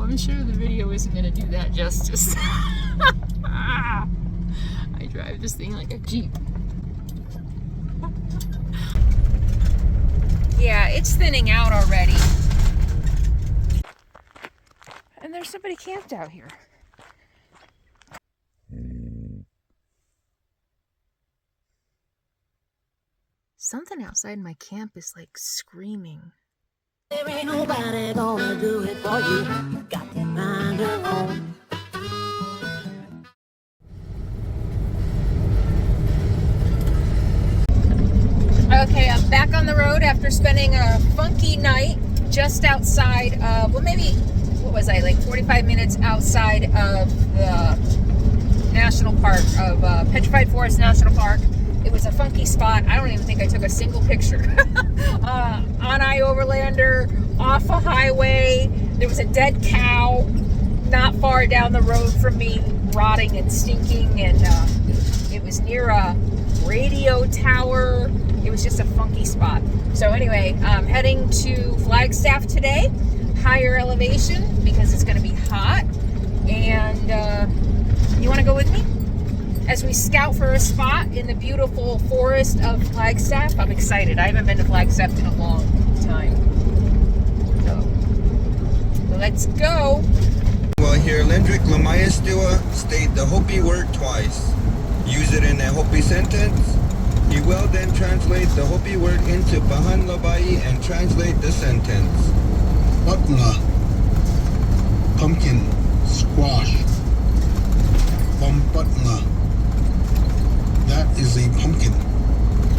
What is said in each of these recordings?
I'm sure the video isn't going to do that justice. I drive this thing like a Jeep. Yeah, it's thinning out already. And there's somebody camped out here. Something outside my camp is like screaming. There ain't nobody gonna do it for you. You got to mind your own. Okay, I'm back on the road after spending a funky night just outside of, well, maybe, what was I, like 45 minutes outside of the national park, of Petrified Forest National Park. It was a funky spot. I don't even think I took a single picture. On I-Overlander, off a highway. There was a dead cow not far down the road from me, rotting and stinking, and it was near a radio tower. It was just a funky spot. So anyway, I'm heading to Flagstaff today, higher elevation, because it's going to be hot. And you want to go with me as we scout for a spot in the beautiful forest of Flagstaff? I'm excited. I haven't been to Flagstaff in a long time. So let's go. Well, here, Lendrick Lamaya Stewa state the Hopi word twice. Use it in a Hopi sentence. He will then translate the Hopi word into Bahan Labai and translate the sentence. Butla, pumpkin, squash. Butla. That is a pumpkin.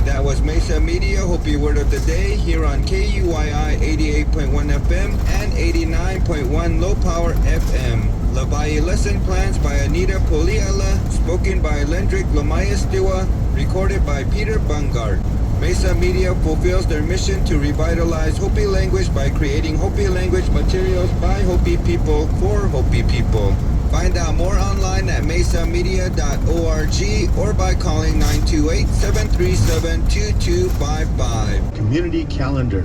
That was Mesa Media Hopi Word of the Day here on KUYI 88.1 FM and 89.1 Low Power FM. Labai Lesson Plans by Anita Poliala, spoken by Lendrick Lamaya Stewa, recorded by Peter Bungard. Mesa Media fulfills their mission to revitalize Hopi language by creating Hopi language materials by Hopi people for Hopi people. Find out more online at mesamedia.org or by calling 928-737-2255. Community calendar.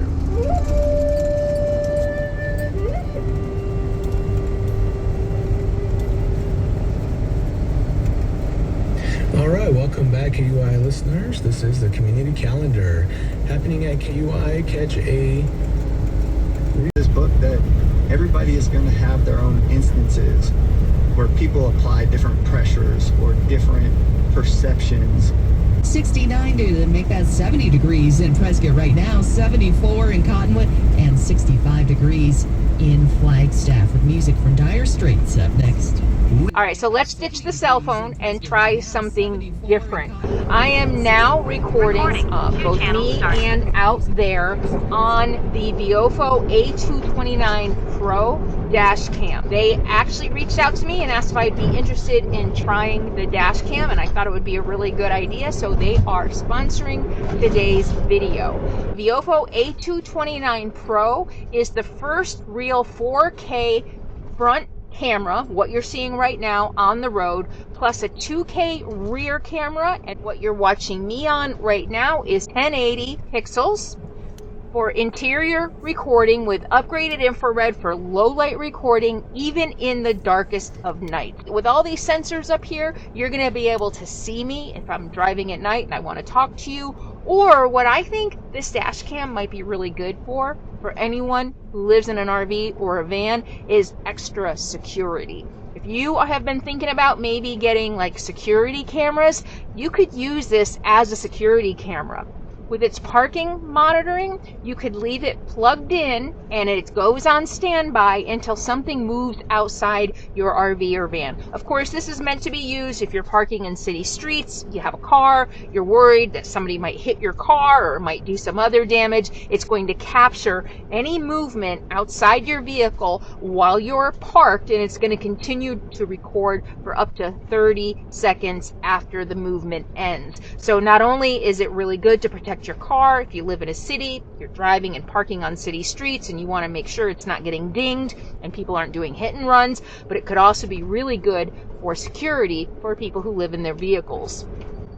All right, welcome back, KUI listeners. This is the community calendar happening at KUI. Catch a this book that everybody is going to have their own instances where people apply different pressures or different perceptions. 69 to make that 70 degrees in Prescott right now, 74 in Cottonwood, and 65 degrees in Flagstaff, with music from Dire Straits up next. All right, so let's ditch the cell phone and try something different. I am now recording both me and out there on the Viofo A229 Pro dash cam. They actually reached out to me and asked if I'd be interested in trying the dash cam, and I thought it would be a really good idea, so they are sponsoring today's video. Viofo A229 Pro is the first real 4K front camera, what you're seeing right now on the road, plus a 2K rear camera, and what you're watching me on right now is 1080 pixels for interior recording with upgraded infrared for low light recording, even in the darkest of night. With all these sensors up here, you're going to be able to see me if I'm driving at night and I want to talk to you. Or what I think this dash cam might be really good for anyone who lives in an RV or a van, is extra security. If you have been thinking about maybe getting like security cameras, you could use this as a security camera. With its parking monitoring, you could leave it plugged in and it goes on standby until something moves outside your RV or van. Of course, this is meant to be used if you're parking in city streets, you have a car, you're worried that somebody might hit your car or might do some other damage. It's going to capture any movement outside your vehicle while you're parked, and it's going to continue to record for up to 30 seconds after the movement ends. So not only is it really good to protect your car if you live in a city, you're driving and parking on city streets and you want to make sure it's not getting dinged and people aren't doing hit and runs, but it could also be really good for security for people who live in their vehicles.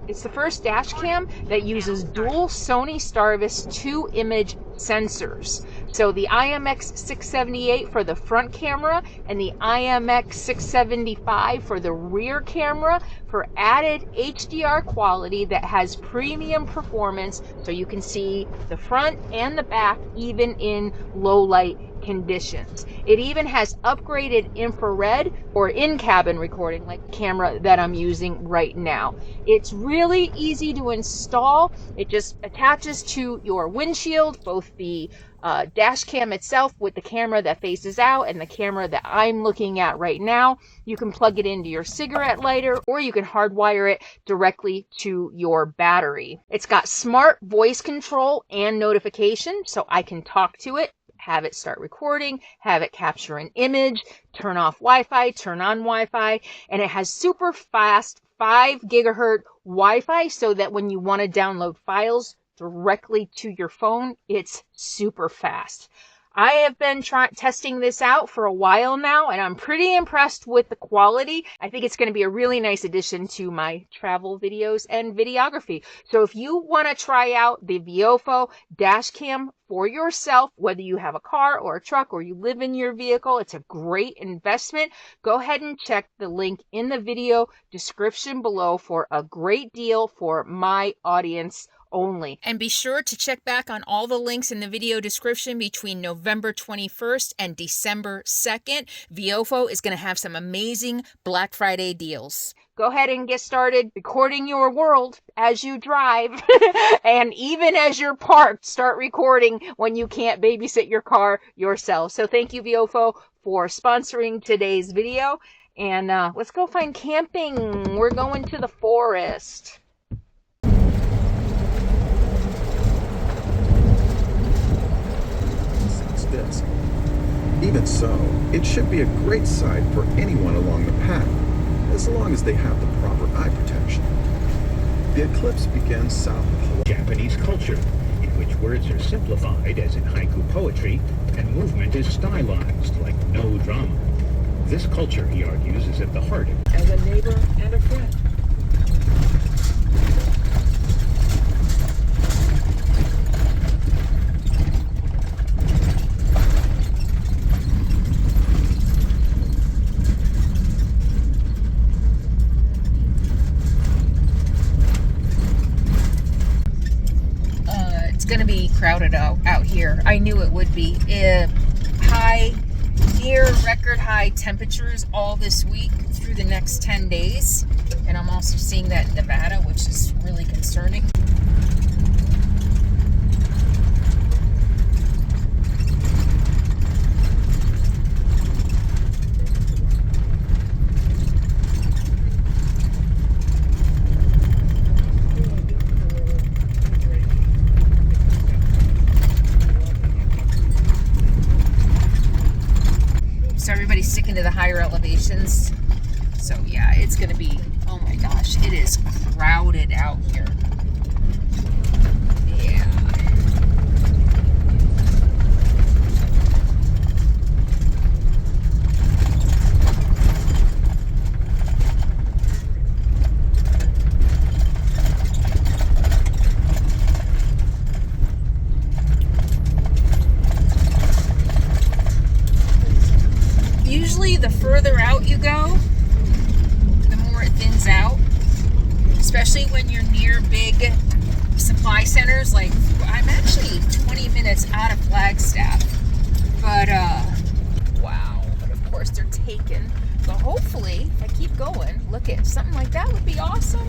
It's the first dash cam that uses dual Sony Starvis 2 image sensors. So the IMX678 for the front camera and the IMX675 for the rear camera for added HDR quality that has premium performance, so you can see the front and the back even in low light conditions. It even has upgraded infrared or in-cabin recording, like the camera that I'm using right now. It's really easy to install. It just attaches to your windshield, both the dash cam itself with the camera that faces out and the camera that I'm looking at right now. You can plug it into your cigarette lighter, or you can hardwire it directly to your battery. It's got smart voice control and notification, so I can talk to it, have it start recording, have it capture an image, turn off Wi-Fi, turn on Wi-Fi, and it has super fast 5 gigahertz Wi-Fi, so that when you want to download files directly to your phone, it's super fast. I have been testing this out for a while now, and I'm pretty impressed with the quality. I think it's going to be a really nice addition to my travel videos and videography. So if you want to try out the Viofo dash cam for yourself, whether you have a car or a truck or you live in your vehicle, it's a great investment. Go ahead and check the link in the video description below for a great deal for my audience only. And be sure to check back on all the links in the video description between November 21st and December 2nd. Viofo is going to have some amazing Black Friday deals. Go ahead and get started recording your world as you drive. And even as you're parked, start recording when you can't babysit your car yourself. So thank you, Viofo, for sponsoring today's video. And let's go find camping. We're going to the forest. This. Even so, it should be a great sight for anyone along the path, as long as they have the proper eye protection. The eclipse begins south of Hawaii. Japanese culture, in which words are simplified, as in haiku poetry, and movement is stylized, like no drama. This culture, he argues, is at the heart of it. As a neighbor and a friend. It's going to be crowded out here. I knew it would be. Near record high temperatures all this week through the next 10 days. And I'm also seeing that in Nevada, which is really concerning. So everybody's sticking to the higher elevations. So yeah, it's gonna be, oh my gosh, it is crowded out here. Yeah. Usually the further out you go, the more it thins out, especially when you're near big supply centers. Like, I'm actually 20 minutes out of Flagstaff, but wow, but of course they're taken. So hopefully, if I keep going, look at something like that would be awesome.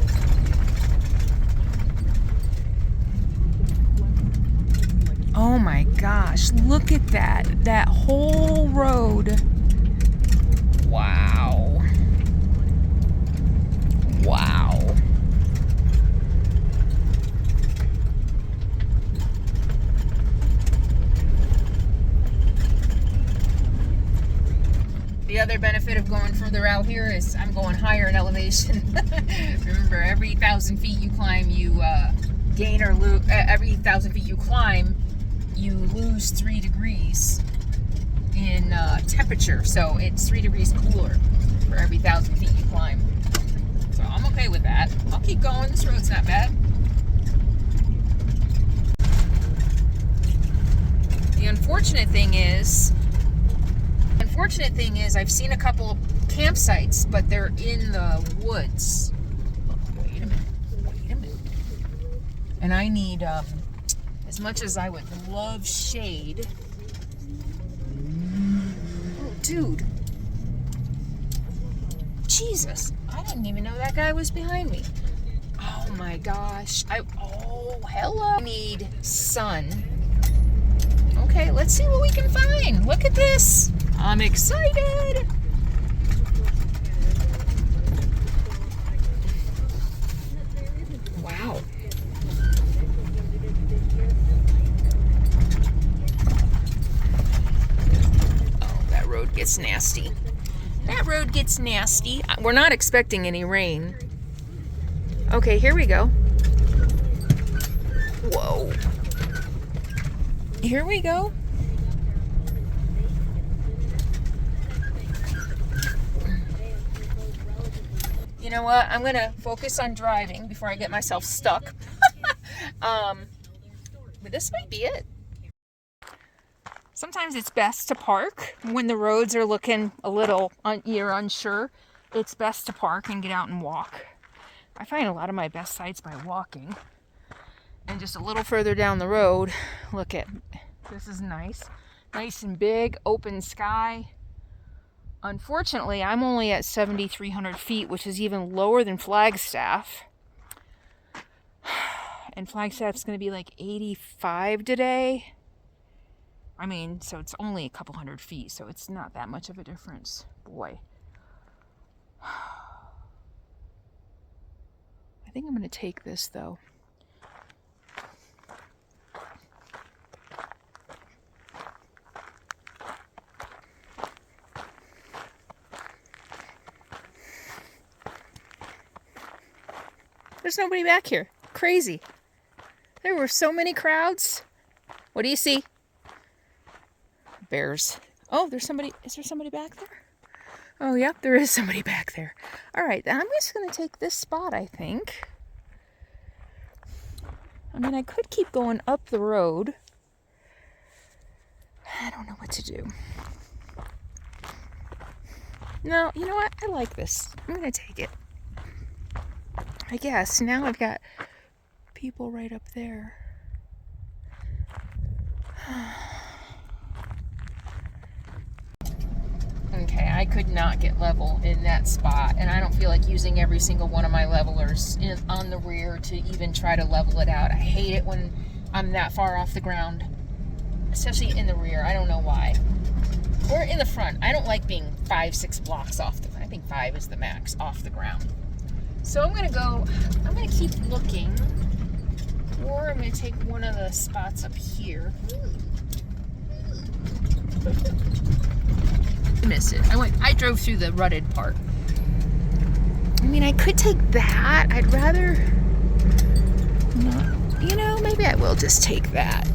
Oh my gosh, look at that whole road. Wow. Wow. The other benefit of going further out here is I'm going higher in elevation. Remember, every 1,000 feet you climb, you gain or lose. Every 1,000 feet you climb, you lose 3 degrees in temperature. So it's 3 degrees cooler for every 1,000 feet you climb. So I'm okay with that. I'll keep going. This road's not bad. The unfortunate thing is I've seen a couple of campsites, but they're in the woods. Wait a minute. And I need, as much as I would love shade. Oh, dude. Jesus. I didn't even know that guy was behind me. Oh my gosh. Oh, hello. I need sun. Okay, let's see what we can find. Look at this. I'm excited. Wow. Oh, that road gets nasty. That road gets nasty. We're not expecting any rain. Okay, here we go. Whoa. Here we go. You know what? I'm gonna focus on driving before I get myself stuck. But this might be it. Sometimes it's best to park when the roads are looking a little you're unsure. It's best to park and get out and walk. I find a lot of my best sights by walking. And just a little further down the road, look at, this is nice. Nice and big, open sky. Unfortunately, I'm only at 7,300 feet, which is even lower than Flagstaff. And Flagstaff's going to be like 85 today. I mean, so it's only a couple hundred feet, so it's not that much of a difference. Boy. I think I'm going to take this, though. There's nobody back here. Crazy. There were so many crowds. What do you see? Bears. Oh, there's somebody. Is there somebody back there? Oh, yep, there is somebody back there. All right, I'm just going to take this spot, I think. I mean, I could keep going up the road. I don't know what to do. No, you know what? I like this. I'm going to take it. I guess. Now I've got people right up there. Okay, I could not get level in that spot, and I don't feel like using every single one of my levelers on the rear to even try to level it out. I hate it when I'm that far off the ground, especially in the rear. I don't know why. Or in the front. I don't like being 5-6 blocks off the, I think 5 is the max off the ground. So I'm going to keep looking, or I'm going to take one of the spots up here. I missed it. I drove through the rutted part. I mean, I could take that. I'd rather not, you know, maybe I will just take that.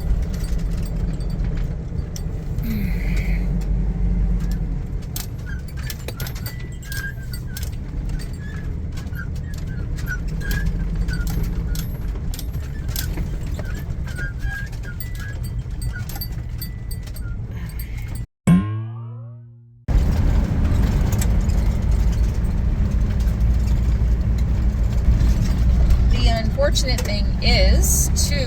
Fortunate thing is, too,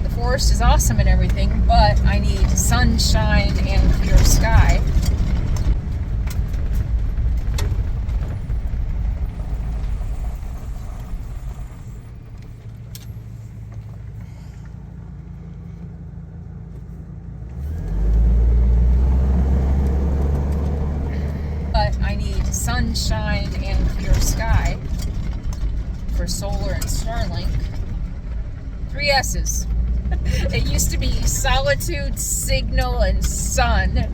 the forest is awesome and everything, but I need sunshine and clear sky. But I need sunshine and clear sky. For solar and Starlink. 3 S's. It used to be solitude, signal, and sun.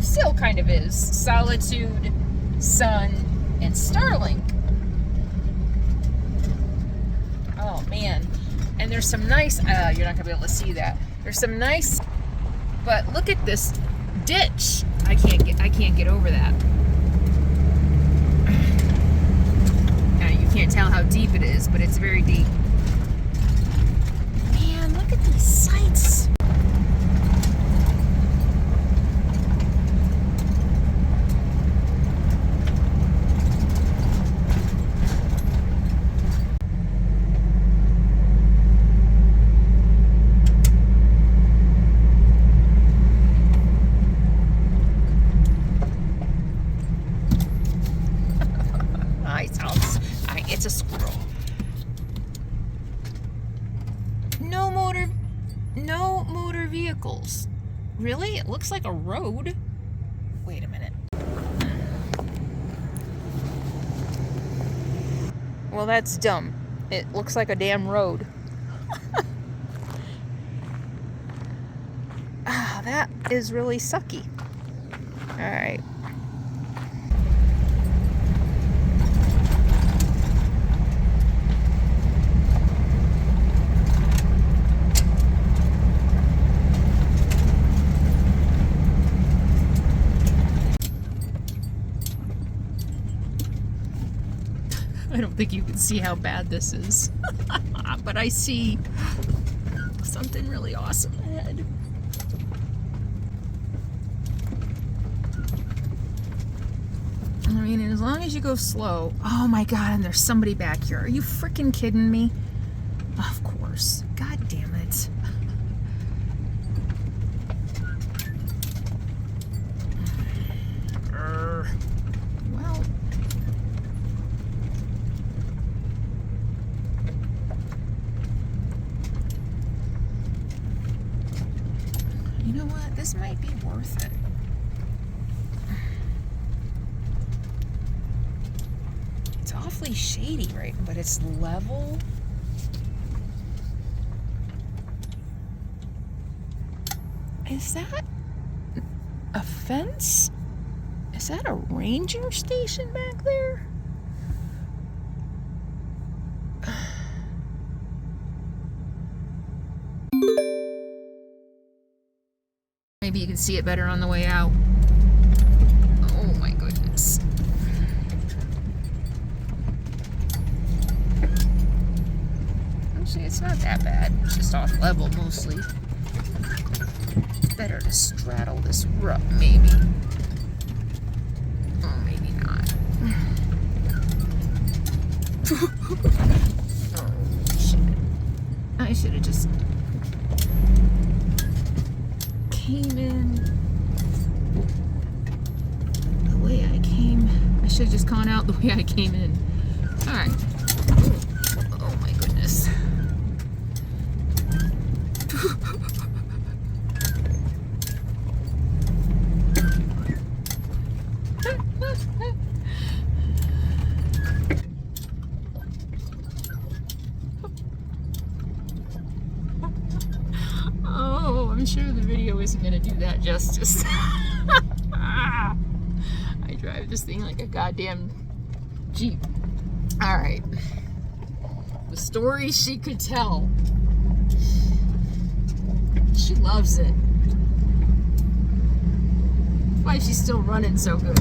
Still kind of is. Solitude, sun, and Starlink. Oh man. And there's some nice, you're not going to be able to see that. There's some nice, but look at this ditch. I can't get over that. Can't tell how deep it is, but it's very deep. Man, look at these sights. Really? It looks like a road. Wait a minute. Well, that's dumb. It looks like a damn road. Ah, that is really sucky. Alright. I don't think you can see how bad this is. But I see something really awesome ahead. I mean, as long as you go slow. Oh my god, and there's somebody back here. Are you freaking kidding me? Of course. God damn it. Well. You know what? This might be worth it. It's awfully shady, right? But it's level. Is that a fence? Is that a ranger station back there? Maybe you can see it better on the way out. Oh my goodness. Actually, it's not that bad. It's just off level mostly. It's better to straddle this rut, maybe. Oh, maybe not. Oh, shit. I should have just came in the way I came. I should have just gone out the way I came in. Alright. Oh my goodness. Oh, I'm sure the video isn't going to do that justice. I drive this thing like a goddamn Jeep. Alright. The story she could tell. She loves it. That's why she's still running so good.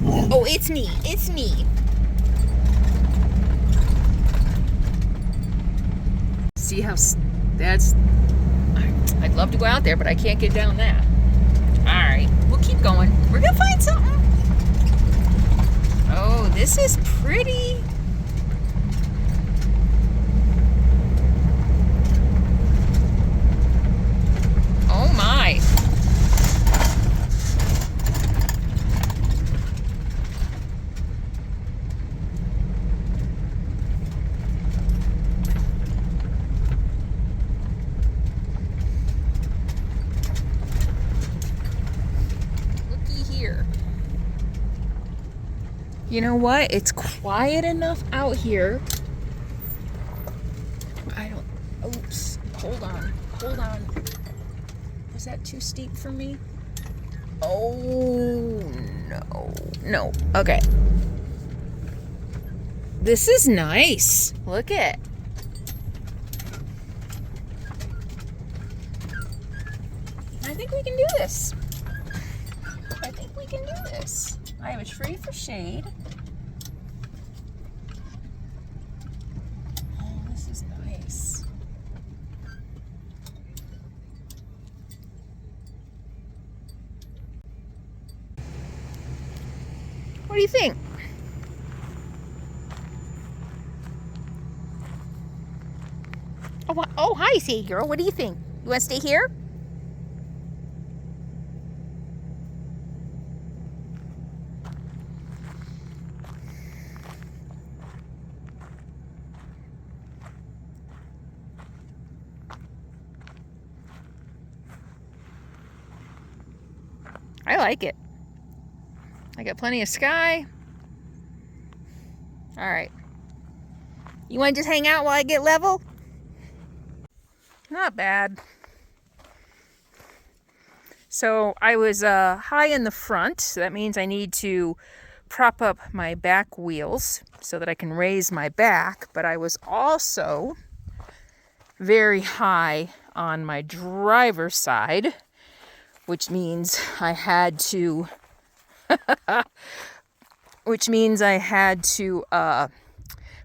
Oh, it's me. It's me. See how that's... I'd love to go out there, but I can't get down that. Alright, we'll keep going. We're gonna find something. Oh, this is pretty. Oh my. You know what? It's quiet enough out here. I don't... Oops. Hold on. Hold on. Was that too steep for me? Oh, no. No. Okay. This is nice. Look at. I think we can do this. I think we can do this. I have a tree for shade. Oh, this is nice. What do you think? Oh, hi, Sadie girl. What do you think? You want to stay here? I like it. I got plenty of sky. All right. You want to just hang out while I get level? Not bad. So I was high in the front, so that means I need to prop up my back wheels so that I can raise my back, but I was also very high on my driver's side, which means I had to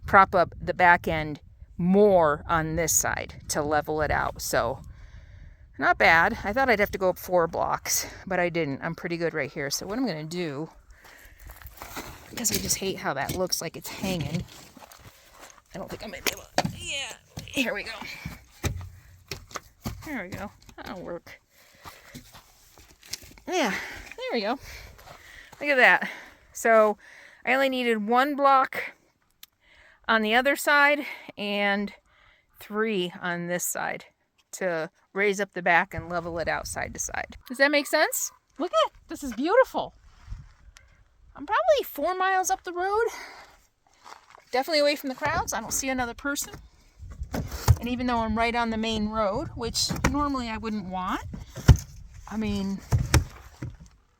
prop up the back end more on this side to level it out. So not bad. I thought I'd have to go up 4 blocks, but I didn't. I'm pretty good right here. So what I'm going to do, because I just hate how that looks like it's hanging. I don't think I'm going to be able to. Yeah, here we go. There we go. That'll work. Yeah, there we go. Look at that. So I only needed 1 block on the other side and 3 on this side to raise up the back and level it out side to side. Does that make sense? Look at it. This is beautiful. I'm probably 4 miles up the road. Definitely away from the crowds. I don't see another person. And even though I'm right on the main road, which normally I wouldn't want, I mean,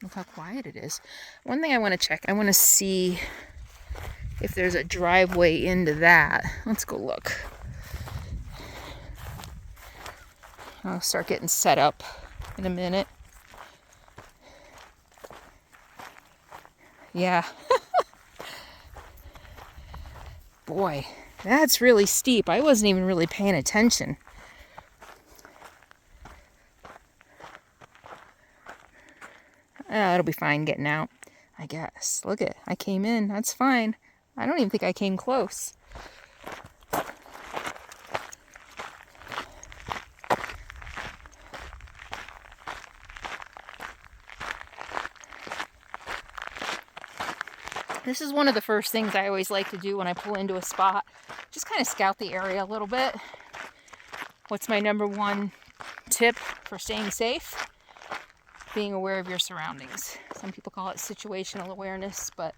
look how quiet it is. One thing I want to check, I want to see if there's a driveway into that. Let's go look. I'll start getting set up in a minute. Yeah. Boy, that's really steep. I wasn't even really paying attention. It'll be fine getting out, I guess. Look at, I came in. That's fine. I don't even think I came close. This is one of the first things I always like to do when I pull into a spot. Just kind of scout the area a little bit. What's my number 1 tip for staying safe? Being aware of your surroundings. Some people call it situational awareness, but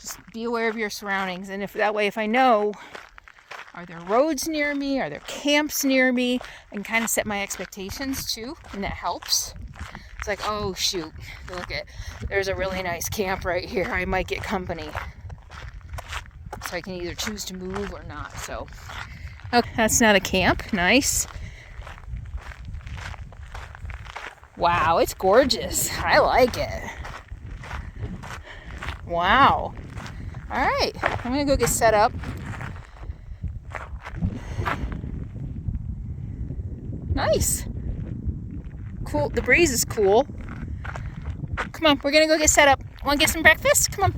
just be aware of your surroundings. And if that way, if I know, are there roads near me? Are there camps near me? I can kind of set my expectations too, and that helps. It's like, oh shoot, look at, there's a really nice camp right here. I might get company. So I can either choose to move or not. So, okay, that's not a camp. Nice. Wow, it's gorgeous. I like it. Wow. All right, I'm gonna go get set up. Nice. Cool. The breeze is cool. Come on, we're gonna go get set up. Want to get some breakfast? Come on.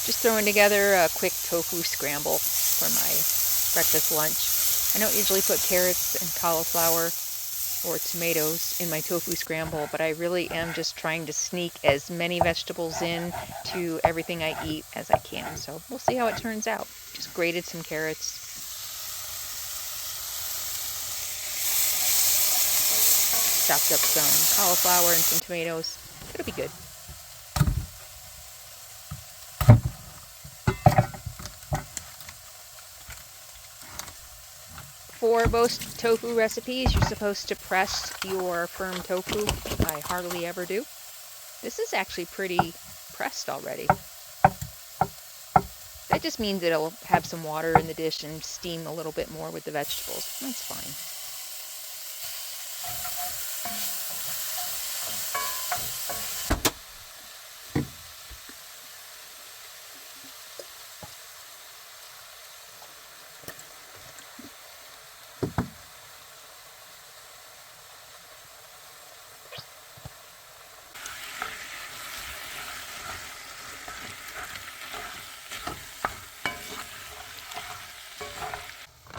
Just throwing together a quick tofu scramble for my breakfast lunch. I don't usually put carrots and cauliflower or tomatoes in my tofu scramble, but I really am just trying to sneak as many vegetables in to everything I eat as I can. So we'll see how it turns out. Just grated some carrots. Chopped up some cauliflower and some tomatoes. It'll be good. For most tofu recipes, you're supposed to press your firm tofu. I hardly ever do. This is actually pretty pressed already. That just means it'll have some water in the dish and steam a little bit more with the vegetables. That's fine.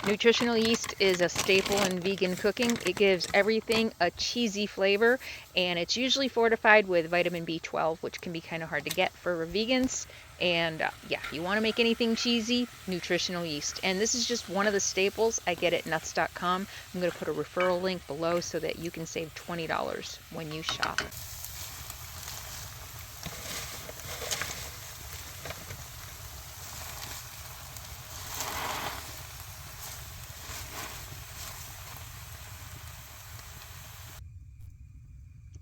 Nutritional yeast is a staple in vegan cooking. It gives everything a cheesy flavor, and it's usually fortified with vitamin B12, which can be kind of hard to get for vegans. And yeah, you want to make anything cheesy, nutritional yeast. And this is just one of the staples I get at nuts.com. I'm going to put a referral link below so that you can save $20 when you shop.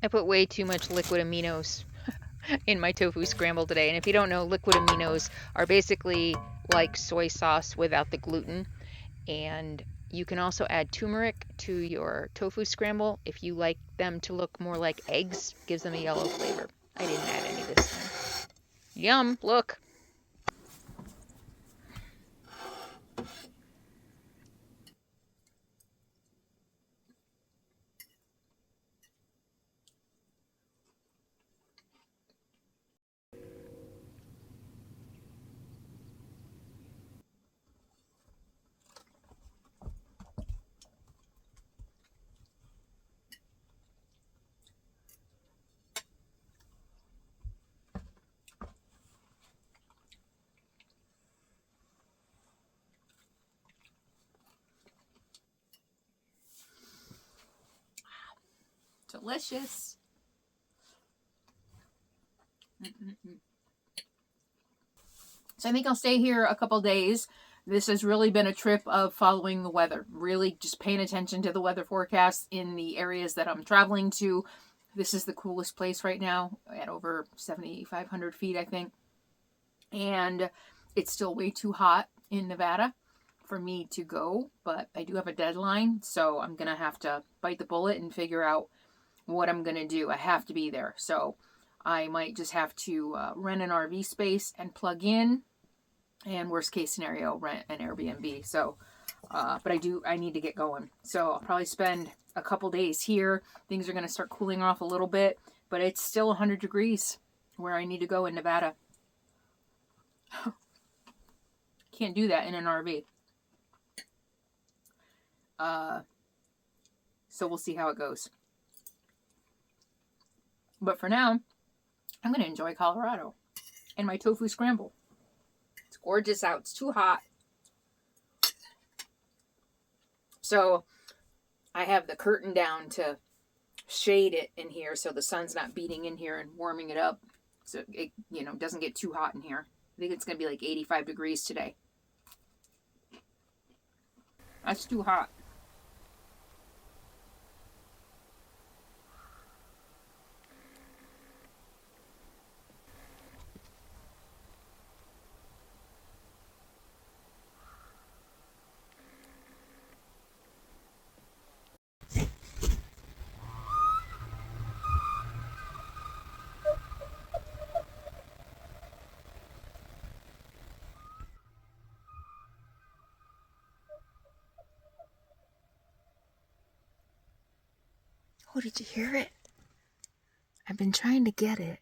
I put way too much liquid aminos in my tofu scramble today. And if you don't know, liquid aminos are basically like soy sauce without the gluten. And you can also add turmeric to your tofu scramble if you like them to look more like eggs. Gives them a yellow flavor. I didn't add any this time. Yum, look. Delicious. So I think I'll stay here a couple days. This has really been a trip of following the weather, really just paying attention to the weather forecast in the areas that I'm traveling to. This is the coolest place right now at over 7,500 feet, I think. And it's still way too hot in Nevada for me to go, but I do have a deadline, so I'm going to have to bite the bullet and figure out what I'm going to do. I have to be there, so I might just have to rent an RV space and plug in, and worst case scenario, rent an Airbnb. So, but I need to get going. So I'll probably spend a couple days here. Things are going to start cooling off a little bit, but it's still 100 degrees where I need to go in Nevada. Can't do that in an RV. So we'll see how it goes. But for now, I'm going to enjoy Colorado and my tofu scramble. It's gorgeous out. It's too hot. So I have the curtain down to shade it in here so the sun's not beating in here and warming it up. So it, doesn't get too hot in here. I think it's going to be like 85 degrees today. That's too hot. Oh, did you hear it? I've been trying to get it.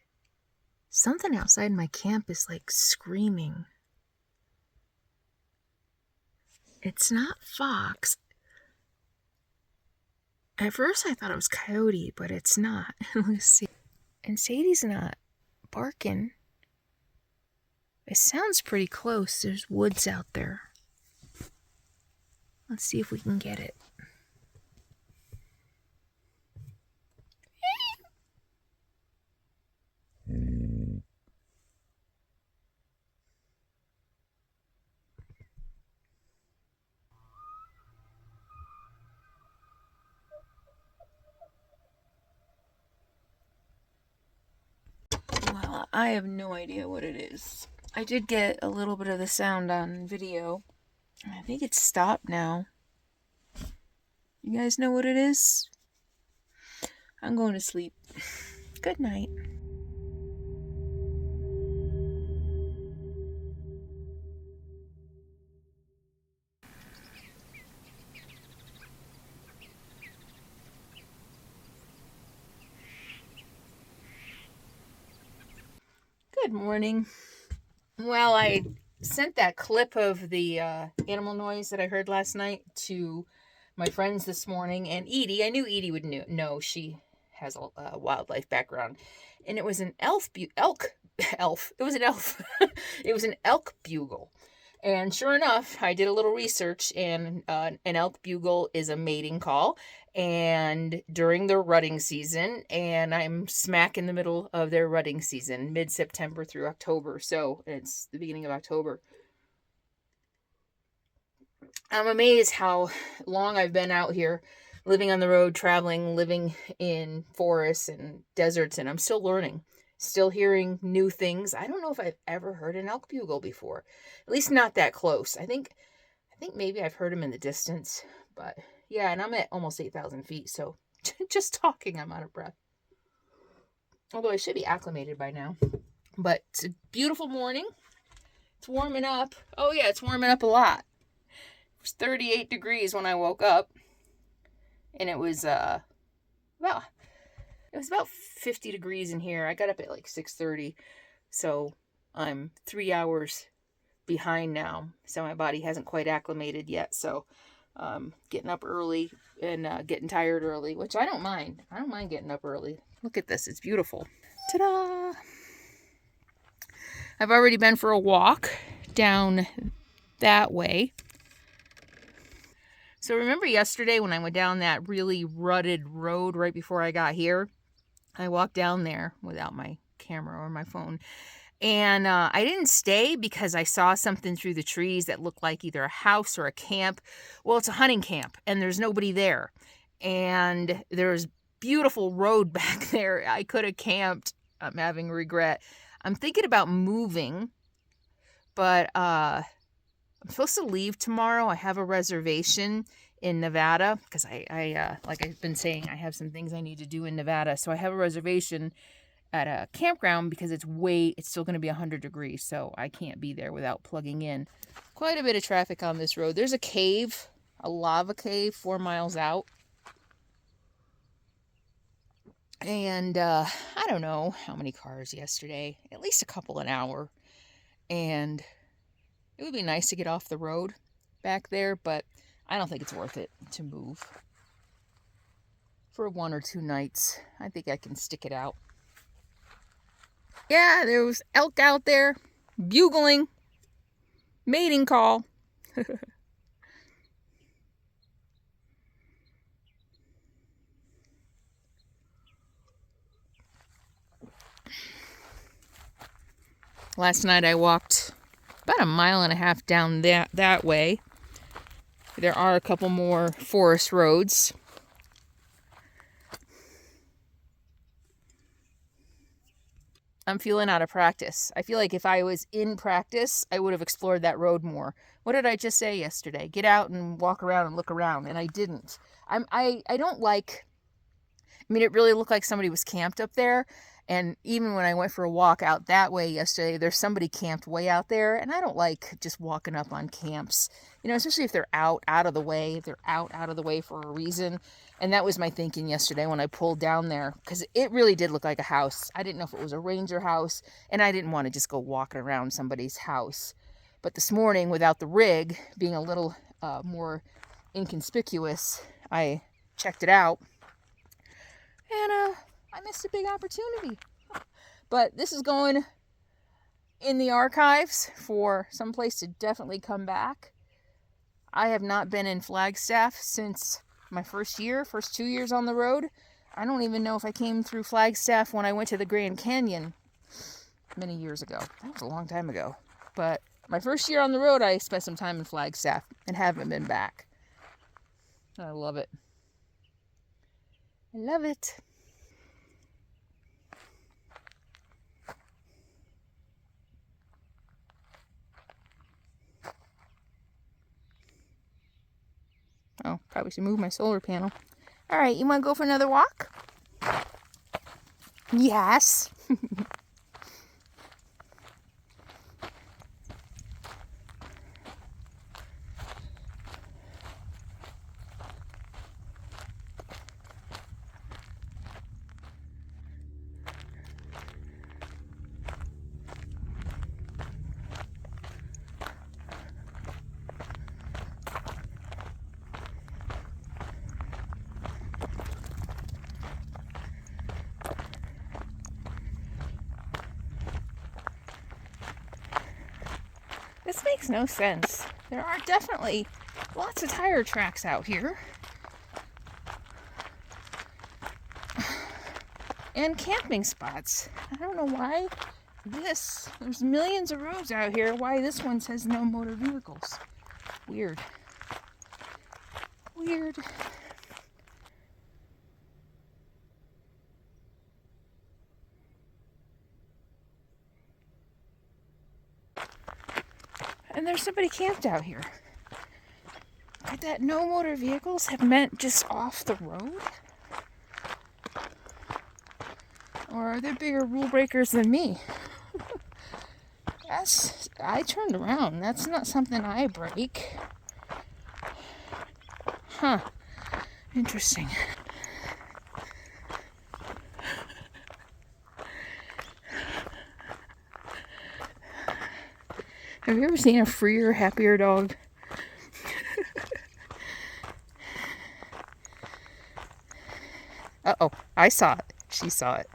Something outside my camp is like screaming. It's not fox. At first I thought it was coyote, but it's not. Let's see. And Sadie's not barking. It sounds pretty close. There's woods out there. Let's see if we can get it. Well, I have no idea what it is. I did get a little bit of the sound on video. I think it's stopped now. You guys know what it is? I'm going to sleep. Good night. Good morning. Well, I sent that clip of the animal noise that I heard last night to my friends this morning, and Edie, I knew Edie would know. She has a wildlife background, and it was an elk. It was an elf. It was an elk bugle. And sure enough, I did a little research, and an elk bugle is a mating call, and during their rutting season, and I'm smack in the middle of their rutting season, mid-September through October, so it's the beginning of October. I'm amazed how long I've been out here, living on the road, traveling, living in forests and deserts, and I'm still learning. Still hearing new things. I don't know if I've ever heard an elk bugle before. At least not that close. I think maybe I've heard them in the distance. But yeah, and I'm at almost 8,000 feet. So just talking, I'm out of breath. Although I should be acclimated by now. But it's a beautiful morning. It's warming up. Oh yeah, it's warming up a lot. It was 38 degrees when I woke up. And it was, it was about 50 degrees in here. I got up at like 6:30, so I'm 3 hours behind now. So my body hasn't quite acclimated yet. So getting up early and getting tired early, which I don't mind. I don't mind getting up early. Look at this. It's beautiful. Ta-da! I've already been for a walk down that way. So remember yesterday when I went down that really rutted road right before I got here? I walked down there without my camera or my phone, and I didn't stay because I saw something through the trees that looked like either a house or a camp. Well, it's a hunting camp, and there's nobody there, and there's beautiful road back there. I could have camped. I'm having regret. I'm thinking about moving, but I'm supposed to leave tomorrow. I have a reservation in Nevada because I like I've been saying, I have some things I need to do in Nevada. So I have a reservation at a campground because it's still going to be 100 degrees. So I can't be there without plugging in. Quite a bit of traffic on this road. There's a cave, a lava cave 4 miles out. And I don't know how many cars yesterday, at least a couple an hour. And it would be nice to get off the road back there, but I don't think it's worth it to move for 1 or 2 nights. I think I can stick it out. Yeah, there was elk out there bugling, mating call. Last night I walked about 1.5 miles down that way. There are a couple more forest roads. I'm feeling out of practice. I feel like if I was in practice, I would have explored that road more. What did I just say yesterday? Get out and walk around and look around, and I didn't. I don't like, I mean, it really looked like somebody was camped up there. And even when I went for a walk out that way yesterday, there's somebody camped way out there. And I don't like just walking up on camps, you know, especially if they're out of the way, if they're out of the way for a reason. And that was my thinking yesterday when I pulled down there, because it really did look like a house. I didn't know if it was a ranger house, and I didn't want to just go walking around somebody's house. But this morning, without the rig being a little more inconspicuous, I checked it out. And I missed a big opportunity. But this is going in the archives for someplace to definitely come back. I have not been in Flagstaff since my first 2 years on the road. I don't even know if I came through Flagstaff when I went to the Grand Canyon many years ago. That was a long time ago. But my first year on the road, I spent some time in Flagstaff and haven't been back. I love it. I love it. Oh, probably should move my solar panel. All right, you want to go for another walk? Yes. This makes no sense. There are definitely lots of tire tracks out here. And camping spots. I don't know why there's millions of roads out here, why this one says no motor vehicles. Weird. Weird. And there's somebody camped out here. Could that no motor vehicles have meant just off the road? Or are there bigger rule breakers than me? I turned around. That's not something I break. Huh. Interesting. Have you ever seen a freer, happier dog? Uh-oh, I saw it. She saw it.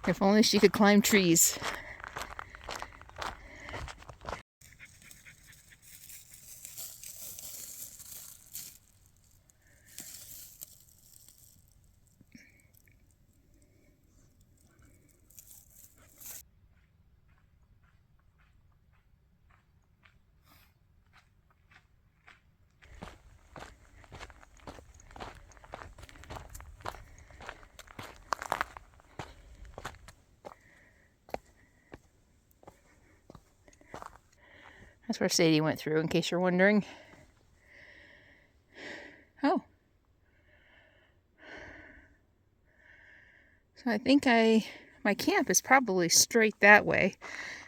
If only she could climb trees. That's where Sadie went through, in case you're wondering. Oh. So I think my camp is probably straight that way.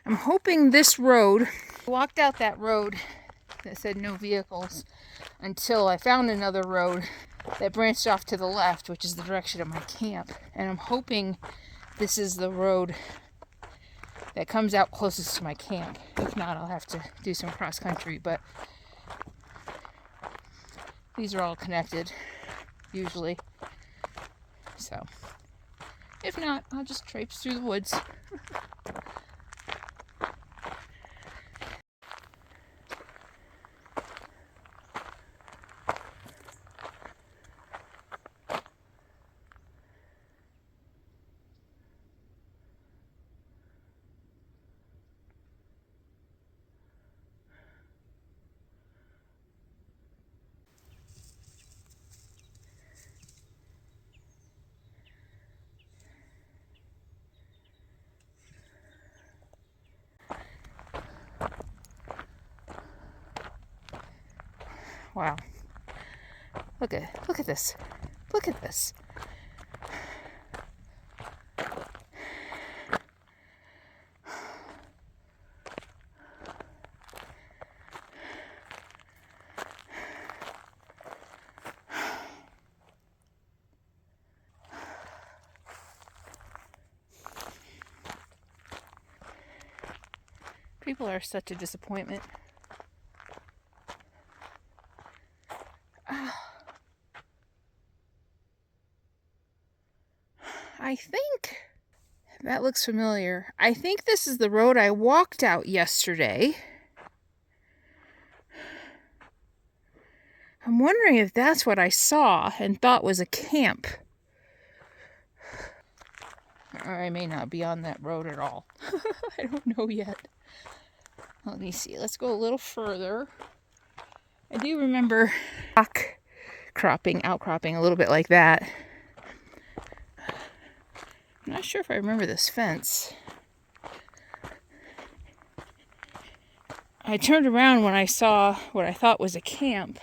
I'm hoping this road, I walked out that road that said no vehicles until I found another road that branched off to the left, which is the direction of my camp. And I'm hoping this is the road that comes out closest to my camp. If not, I'll have to do some cross country, but these are all connected, usually. So, if not, I'll just traipse through the woods. Wow. Look at this. Look at this. People are such a disappointment. I think that looks familiar. I think this is the road I walked out yesterday. I'm wondering if that's what I saw and thought was a camp. Or I may not be on that road at all. I don't know yet. Let me see. Let's go a little further. I do remember outcropping a little bit like that. I'm not sure if I remember this fence. I turned around when I saw what I thought was a camp.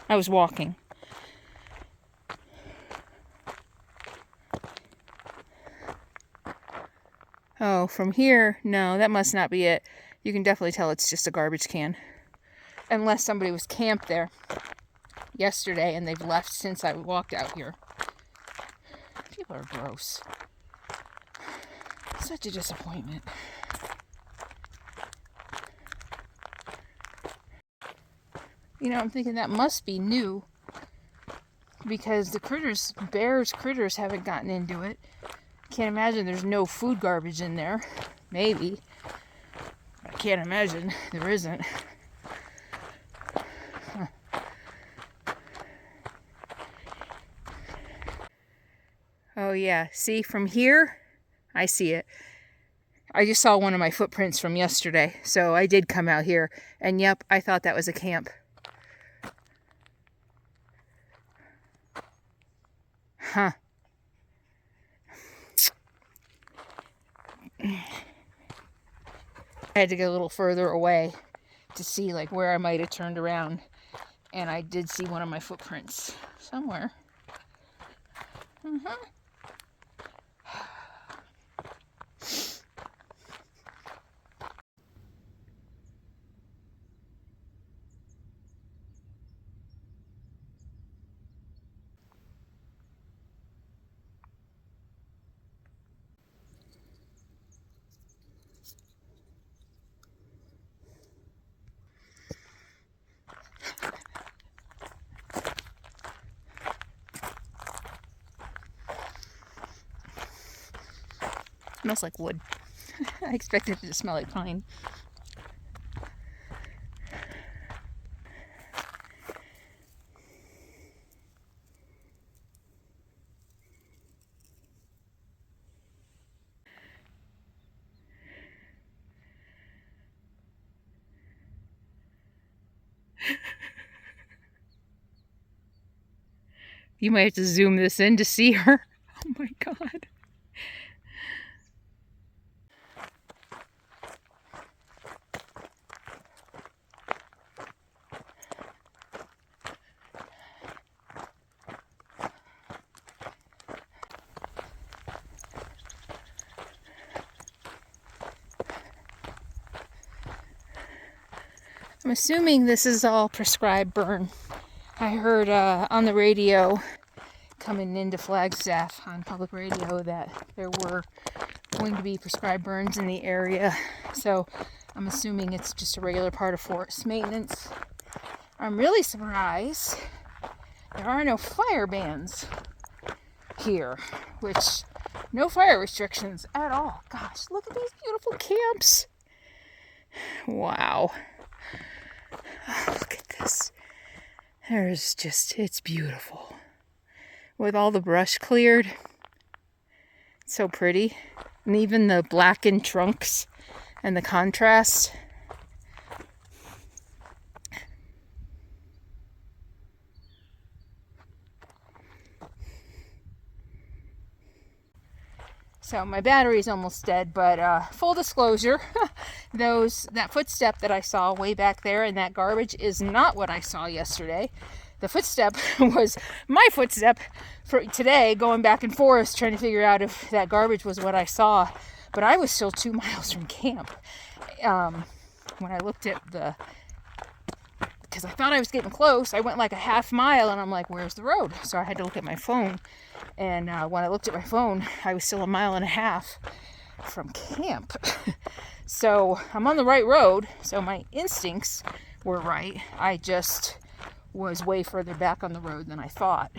I was walking. Oh, from here? No, that must not be it. You can definitely tell it's just a garbage can. Unless somebody was camped there yesterday and they've left since I walked out here. People are gross. Such a disappointment. You know, I'm thinking that must be new because the bears critters haven't gotten into it. Can't imagine there's no food garbage in there. Maybe. I can't imagine there isn't. Huh. Oh yeah, see from here, I see it. I just saw one of my footprints from yesterday, so I did come out here, and yep, I thought that was a camp. Huh. I had to get a little further away to see like where I might have turned around, and I did see one of my footprints somewhere. Smells like wood. I expected it to smell like pine. You might have to zoom this in to see her. Oh my God. I'm assuming this is all prescribed burn. I heard on the radio coming into Flagstaff on public radio that there were going to be prescribed burns in the area. So I'm assuming it's just a regular part of forest maintenance. I'm really surprised there are no fire bans here, which no fire restrictions at all. Gosh, look at these beautiful camps. Wow. Oh, look at this. There's just, it's beautiful. With all the brush cleared. It's so pretty. And even the blackened trunks and the contrast. So my battery's almost dead, but full disclosure, that footstep that I saw way back there in that garbage is not what I saw yesterday. The footstep was my footstep for today, going back and forth, trying to figure out if that garbage was what I saw. But I was still 2 miles from camp when I looked at because I thought I was getting close. I went like a half mile, and I'm like, where's the road? So I had to look at my phone. And when I looked at my phone, I was still 1.5 miles from camp. So I'm on the right road. So my instincts were right. I just was way further back on the road than I thought.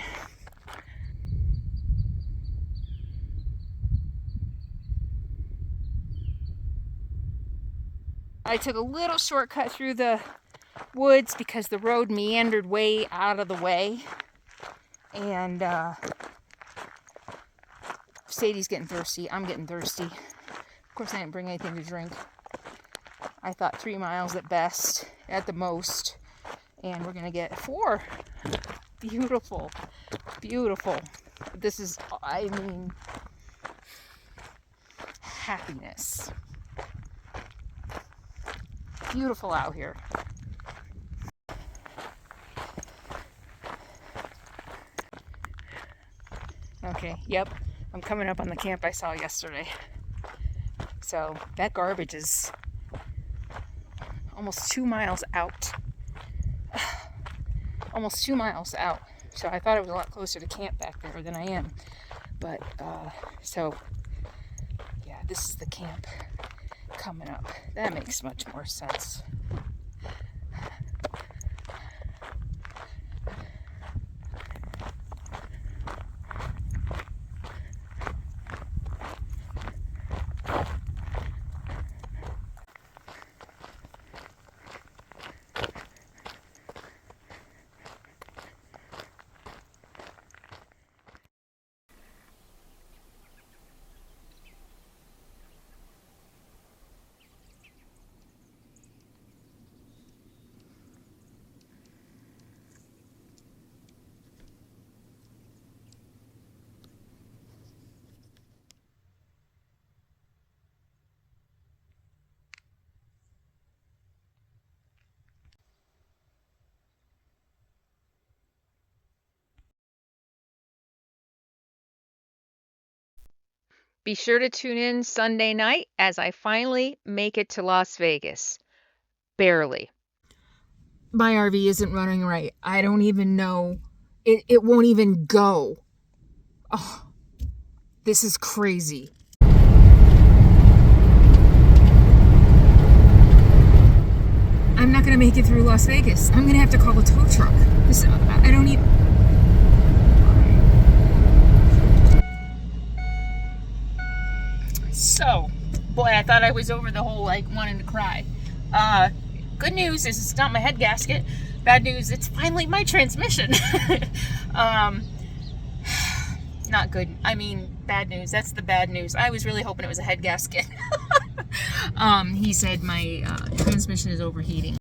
I took a little shortcut through the woods because the road meandered way out of the way. And Sadie's getting thirsty. I'm getting thirsty. Of course, I didn't bring anything to drink. I thought 3 miles at best, at the most. And we're going to get 4. Beautiful. Beautiful. This is, I mean, happiness. Beautiful out here. Okay, yep. I'm coming up on the camp I saw yesterday. So that garbage is almost 2 miles out. Almost 2 miles out. So I thought it was a lot closer to camp back there than I am. But, so, yeah, this is the camp coming up. That makes much more sense. Be sure to tune in Sunday night as I finally make it to Las Vegas. Barely. My RV isn't running right. I don't even know. It won't even go. Oh, this is crazy. I'm not going to make it through Las Vegas. I'm going to have to call a tow truck. I don't even... So, boy, I thought I was over the whole, like, wanting to cry. Good news is it's not my head gasket. Bad news, it's finally my transmission. Not good. I mean, bad news. That's the bad news. I was really hoping it was a head gasket. He said my transmission is overheating.